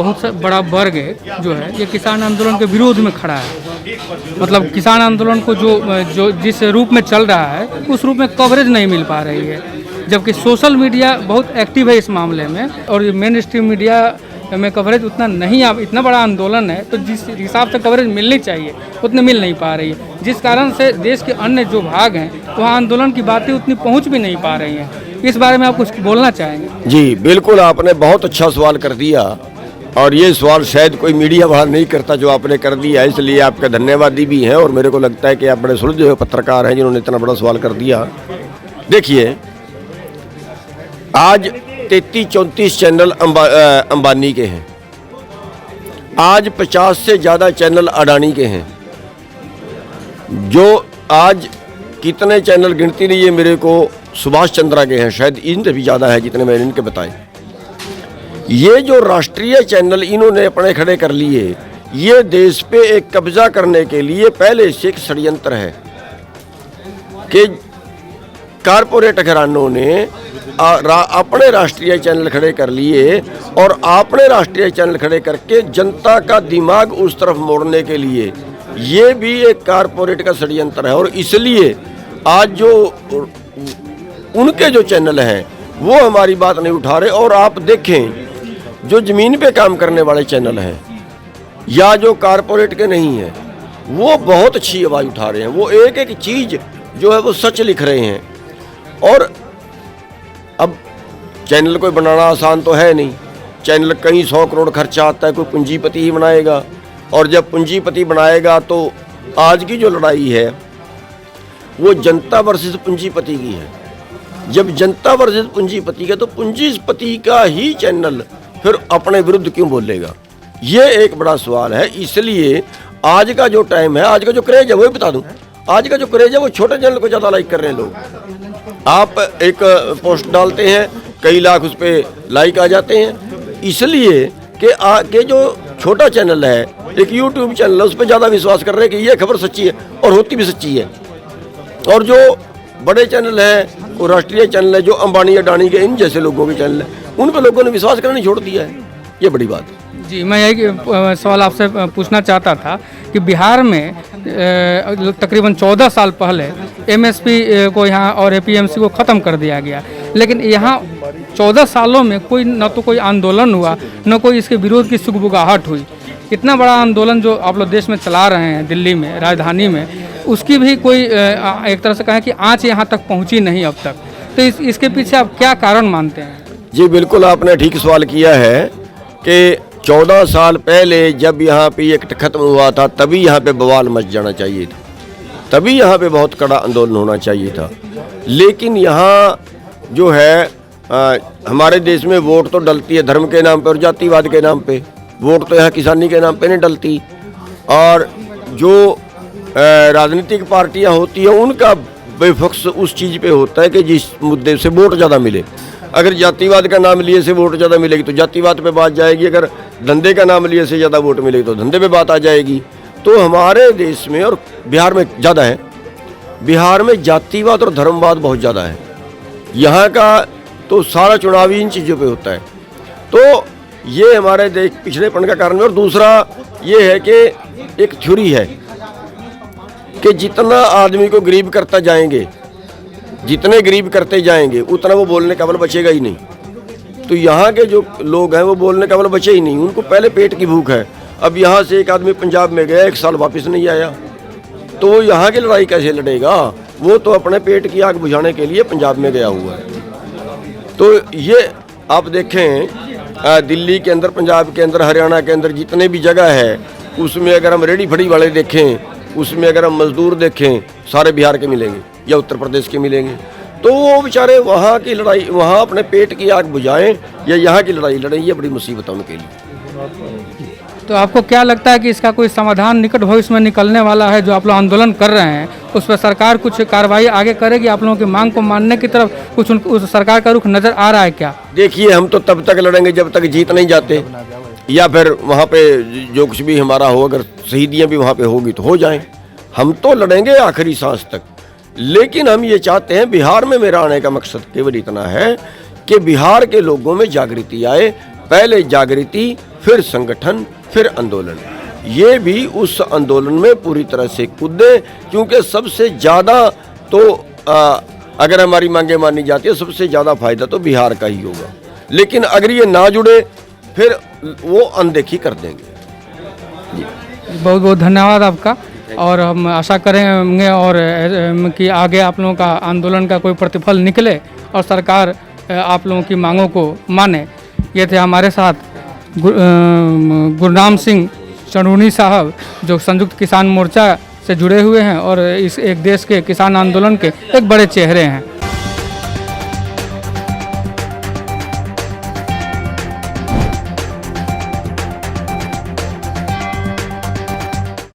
बहुत सा बड़ा वर्ग है जो है ये किसान आंदोलन के विरोध में खड़ा है। मतलब किसान आंदोलन को जो जिस रूप में चल रहा है उस रूप में कवरेज नहीं मिल पा रही है, जबकि सोशल मीडिया बहुत एक्टिव है इस मामले में और ये मेन स्ट्रीम मीडिया में कवरेज उतना नहीं। अब इतना बड़ा आंदोलन है तो जिस हिसाब से कवरेज मिलनी चाहिए उतनी मिल नहीं पा रही है, जिस कारण से देश के अन्य जो भाग हैं वहाँ आंदोलन की बातें उतनी पहुँच भी नहीं पा रही हैं। इस बारे में आप कुछ बोलना चाहेंगे? जी बिल्कुल, आपने बहुत अच्छा सवाल कर दिया और ये सवाल शायद कोई मीडिया वाला नहीं करता जो आपने कर दिया, इसलिए आपका धन्यवादी भी हैं। और मेरे को लगता है कि आप बड़े सुलझे हुए पत्रकार हैं जिन्होंने इतना बड़ा सवाल कर दिया। देखिए, आज 33-34 चैनल अंबानी के हैं, आज 50 से ज़्यादा चैनल अडानी के हैं। जो आज कितने चैनल गिनती नहीं है मेरे को, सुभाष चंद्रा के हैं, शायद इनसे भी ज़्यादा है जितने मैंने इनके बताए। ये जो राष्ट्रीय चैनल इन्होंने अपने खड़े कर लिए, ये देश पे एक कब्जा करने के लिए पहले से एक षड्यंत्र है कि कारपोरेट घरानों ने अपने राष्ट्रीय चैनल खड़े कर लिए और अपने राष्ट्रीय चैनल खड़े करके जनता का दिमाग उस तरफ मोड़ने के लिए ये भी एक कारपोरेट का षड्यंत्र है। और इसलिए आज जो उनके जो चैनल हैं वो हमारी बात नहीं उठा रहे। और आप देखें, जो ज़मीन पे काम करने वाले चैनल हैं या जो कारपोरेट के नहीं हैं, वो बहुत अच्छी आवाज़ उठा रहे हैं। वो एक एक चीज़ जो है वो सच लिख रहे हैं। और अब चैनल कोई बनाना आसान तो है नहीं, चैनल कई 100 करोड़ खर्चा आता है, कोई पूंजीपति ही बनाएगा। और जब पूंजीपति बनाएगा तो आज की जो लड़ाई है वो जनता वर्सेस पूंजीपति की है। जब जनता वर्सेस पूंजीपति का, तो पूंजीपति का ही चैनल फिर अपने विरुद्ध क्यों बोलेगा, ये एक बड़ा सवाल है। इसलिए आज का जो टाइम है, आज का जो क्रेज है, वो बता दूं, आज का जो क्रेज है वो छोटे चैनल को ज़्यादा लाइक कर रहे हैं लोग। आप एक पोस्ट डालते हैं, कई लाख उस पर लाइक आ जाते हैं, इसलिए कि जो छोटा चैनल है, एक यूट्यूब चैनल है, उस पर ज़्यादा विश्वास कर रहे हैं कि ये खबर सच्ची है, और होती भी सच्ची है। और जो बड़े चैनल हैं, वो राष्ट्रीय चैनल है, जो अंबानी अडानी के इन जैसे लोगों के चैनल है, उन पर लोगों ने विश्वास करना छोड़ दिया है। ये बड़ी बात है। जी, मैं यही सवाल आपसे पूछना चाहता था कि बिहार में तकरीबन 14 साल पहले एमएसपी को यहाँ और एपीएमसी को ख़त्म कर दिया गया, लेकिन यहाँ 14 सालों में कोई न तो कोई आंदोलन हुआ, न कोई इसके विरोध की सुगबुगाहट हुई। इतना बड़ा आंदोलन जो आप लोग देश में चला रहे हैं दिल्ली में, राजधानी में, उसकी भी कोई एक तरह से कहें कि आँच यहाँ तक पहुँची नहीं अब तक। तो इसके पीछे आप क्या कारण मानते हैं? जी बिल्कुल, आपने ठीक सवाल किया है कि 14 साल पहले जब यहाँ पे एक्ट खत्म हुआ था, तभी यहाँ पे बवाल मच जाना चाहिए था, तभी यहाँ पे बहुत कड़ा आंदोलन होना चाहिए था। लेकिन यहाँ जो है हमारे देश में वोट तो डलती है धर्म के नाम पे और जातिवाद के नाम पे, वोट तो यहाँ किसानी के नाम पे नहीं डलती। और जो राजनीतिक पार्टियाँ होती हैं उनका बेफोकस उस चीज़ पे होता है कि जिस मुद्दे से वोट ज़्यादा मिले। अगर जातिवाद का नाम लिए से वोट ज़्यादा मिलेगी तो जातिवाद पे बात जाएगी, अगर धंधे का नाम लिए से ज़्यादा वोट मिलेगी तो धंधे पे बात आ जाएगी। तो हमारे देश में और बिहार में ज़्यादा है, बिहार में जातिवाद और धर्मवाद बहुत ज़्यादा है। यहाँ का तो सारा चुनाव इन चीज़ों पे होता है। तो ये हमारे देश पिछड़ेपन का कारण है। और दूसरा ये है कि एक थ्योरी है कि जितना आदमी को गरीब करता जाएंगे, जितने गरीब करते जाएंगे, उतना वो बोलने का बल बचेगा ही नहीं। तो यहाँ के जो लोग हैं वो बोलने का बल बचे ही नहीं, उनको पहले पेट की भूख है। अब यहाँ से एक आदमी पंजाब में गया, 1 साल वापस नहीं आया, तो वो यहाँ की लड़ाई कैसे लड़ेगा? वो तो अपने पेट की आग बुझाने के लिए पंजाब में गया हुआ है। तो ये आप देखें, दिल्ली के अंदर, पंजाब के अंदर, हरियाणा के अंदर जितने भी जगह है, उसमें अगर हम रेडी फड़ी वाले देखें, उसमें अगर हम मजदूर देखें, सारे बिहार के मिलेंगे या उत्तर प्रदेश के मिलेंगे। तो वो बेचारे वहाँ की लड़ाई, वहाँ अपने पेट की आग बुझाएं या यहाँ की लड़ाई लड़ें, ये बड़ी मुसीबत है उनके लिए। तो आपको क्या लगता है कि इसका कोई समाधान निकट भविष्य में निकलने वाला है? जो आप लोग आंदोलन कर रहे हैं उस पर सरकार कुछ कार्रवाई आगे करेगी? आप लोगों की मांग को मानने की तरफ कुछ उस सरकार का रुख नजर आ रहा है क्या? देखिए, हम तो तब तक लड़ेंगे जब तक जीत नहीं जाते, या फिर वहाँ पे जो कुछ भी हमारा हो, अगर शहीदियाँ भी वहाँ पे होगी तो हो जाएं। हम तो लड़ेंगे आखिरी सांस तक। लेकिन हम ये चाहते हैं, बिहार में मेरा आने का मकसद केवल इतना है कि बिहार के लोगों में जागृति आए। पहले जागृति फिर संगठन, फिर आंदोलन। ये भी उस आंदोलन में पूरी तरह से कूदे, क्योंकि सबसे ज़्यादा तो अगर हमारी मांगे मानी जाती है, सबसे ज़्यादा फायदा तो बिहार का ही होगा। लेकिन अगर ये ना जुड़े फिर वो अनदेखी कर देंगे। बहुत बहुत धन्यवाद आपका, और हम आशा करेंगे और कि आगे आप लोगों का आंदोलन का कोई प्रतिफल निकले और सरकार आप लोगों की मांगों को माने। ये थे हमारे साथ गुरनाम सिंह चढ़ूनी साहब, जो संयुक्त किसान मोर्चा से जुड़े हुए हैं और इस एक देश के किसान आंदोलन के एक बड़े चेहरे हैं।